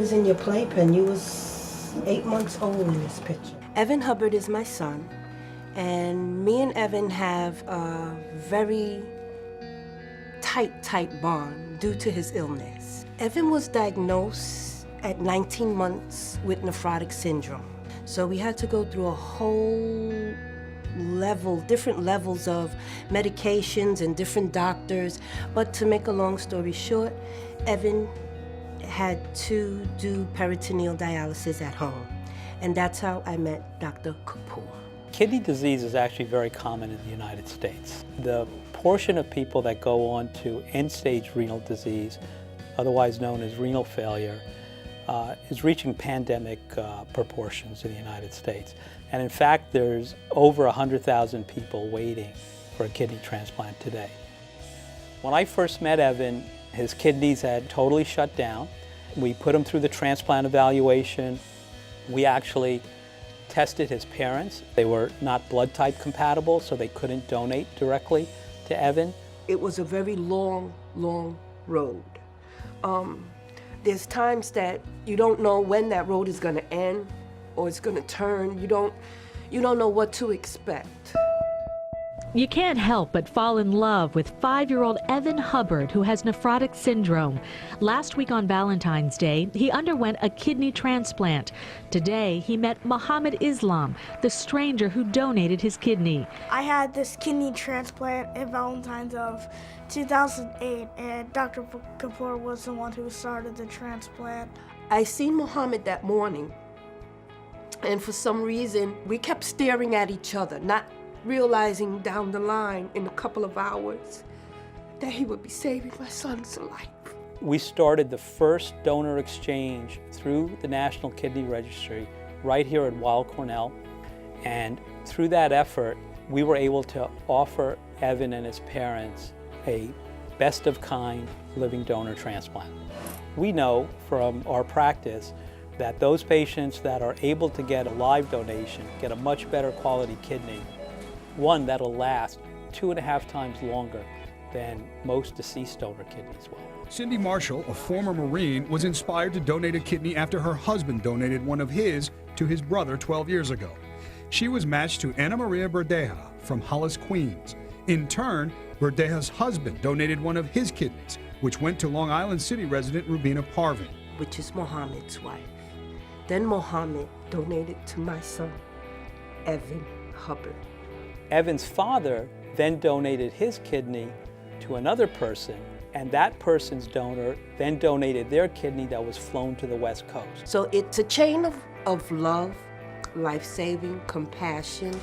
was in your playpen. You was 8 months old in this picture. Evan Hubbard is my son, and me and Evan have a very tight bond due to his illness. Evan was diagnosed at 19 months with nephrotic syndrome. So we had to go through a whole different levels of medications and different doctors. But to make a long story short, Evan had to do peritoneal dialysis at home. And that's how I met Dr. Kapoor. Kidney disease is actually very common in the United States. The portion of people that go on to end-stage renal disease, otherwise known as renal failure, is reaching pandemic proportions in the United States. And in fact, there's over 100,000 people waiting for a kidney transplant today. When I first met Evan, his kidneys had totally shut down. We put him through the transplant evaluation. We actually tested his parents. They were not blood type compatible, so they couldn't donate directly to Evan. It was a very long road. There's times that you don't know when that road is going to end or it's going to turn. You don't know what to expect. You can't help but fall in love with 5-year-old Evan Hubbard, who has nephrotic syndrome. Last week on Valentine's Day, he underwent a kidney transplant. Today, he met Muhammad Islam, the stranger who donated his kidney. I had this kidney transplant in Valentine's of 2008, and Dr. Kapoor was the one who started the transplant. I seen Muhammad that morning, and for some reason, we kept staring at each other, not realizing down the line in a couple of hours that he would be saving my son's life. We started the first donor exchange through the National Kidney Registry right here at Weill Cornell. And through that effort, we were able to offer Evan and his parents a best-of-kind living donor transplant. We know from our practice that those patients that are able to get a live donation get a much better quality kidney, one that'll last 2.5 times longer than most deceased donor kidneys will. Cindy Marshall, a former Marine, was inspired to donate a kidney after her husband donated one of his to his brother 12 years ago. She was matched to Ana Maria Berdeja from Hollis, Queens. In turn, Berdeja's husband donated one of his kidneys, which went to Long Island City resident Rubina Parvin, which is Muhammad's wife. Then Muhammad donated to my son, Evan Hubbard. Evan's father then donated his kidney to another person, and that person's donor then donated their kidney that was flown to the West Coast. So it's a chain of love, life-saving, compassion.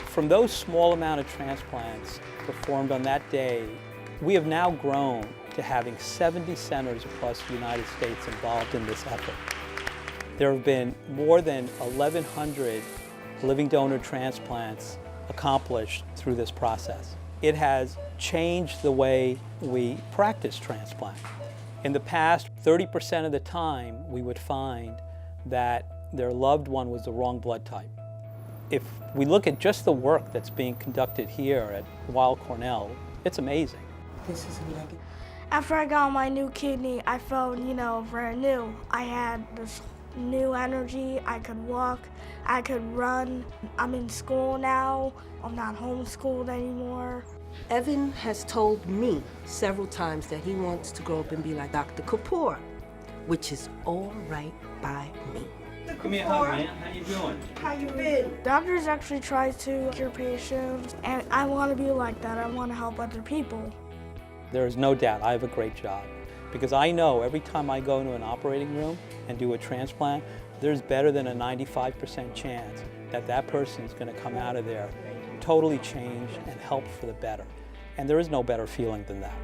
From those small amount of transplants performed on that day, we have now grown to having 70 centers across the United States involved in this effort. There have been more than 1,100 living donor transplants accomplished through this process. It has changed the way we practice transplant. In the past, 30% of the time, we would find that their loved one was the wrong blood type. If we look at just the work that's being conducted here at Weill Cornell, it's amazing. This is a negative. After I got my new kidney, I felt, brand new. I had this new energy. I could walk, I could run. I'm in school now. I'm not homeschooled anymore. Evan has told me several times that he wants to grow up and be like Dr. Kapoor, which is all right by me. Give me a hug, man. How you doing? How you been? Doctors actually try to cure patients, and I want to be like that. I want to help other people. There is no doubt I have a great job, because I know every time I go into an operating room and do a transplant, there's better than a 95% chance that that person's going to come out of there totally changed and helped for the better. And there is no better feeling than that.